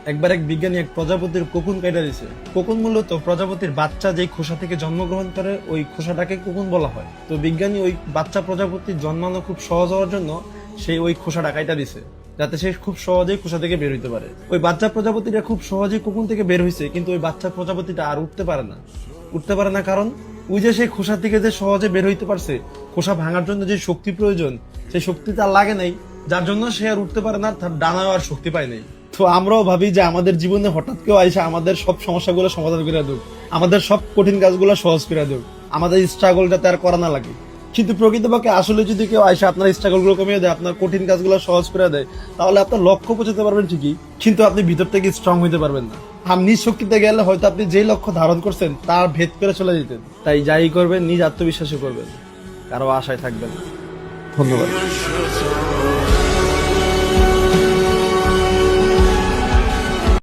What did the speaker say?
একবার এক বিজ্ঞানী এক প্রজাপতির কোকুন কেটে দিছে। কোকুন মূলত প্রজাপতির বাচ্চা যেই খোসা থেকে জন্মগ্রহণ করে ওই খোসাটাকে কোকুন বলা হয়। তো বিজ্ঞানী ওই বাচ্চা প্রজাপতির জন্মানো খুব সহজ হওয়ার জন্য সেই ওই খোসাটা কাইটা দিছে, যাতে সে খুব সহজেই খোসা থেকে বের হইতে পারে। ওই বাচ্চা প্রজাপতিটা খুব সহজেই কোকুন থেকে বের হয়েছে, কিন্তু ওই বাচ্চা প্রজাপতিটা আর উঠতে পারে না। উঠতে পারে না কারণ ওই যে সেই খোসা থেকে যে সহজে বের হইতে পারছে, খোসা ভাঙার জন্য যে শক্তি প্রয়োজন সেই শক্তি তার লাগে নাই, যার জন্য সে আর উঠতে পারে না, তার ডানাও আর শক্তি পায় নাই। তো আমরাও ভাবি যে আমাদের জীবনে হঠাৎ কেউ আইসা আমাদের সব সমস্যাগুলো সমাধান করে দেব, আমাদের সব কঠিন কাজগুলো সহজ করে দেব, আমাদের স্ট্রাগল যাতে আর করা না লাগে। কিন্তু প্রকৃতপক্ষে আসলে যদি কেউ আইসা আপনার স্ট্রাগল গুলো কমিয়ে দেয়, আপনার কঠিন কাজগুলো সহজ করে দেয়, তাহলে আপনার লক্ষ্য পৌঁছাতে পারবেন ঠিকই, কিন্তু আপনি ভিতর থেকে স্ট্রং হইতে পারবেন না। আর নিজ শক্তিতে গেলে হয়তো আপনি যেই লক্ষ্য ধারণ করছেন তার ভেদ করে চলে যেতেন। তাই যাই করবেন নিজ আত্মবিশ্বাসে করবেন, কারো আশায় থাকবেন না। ধন্যবাদ।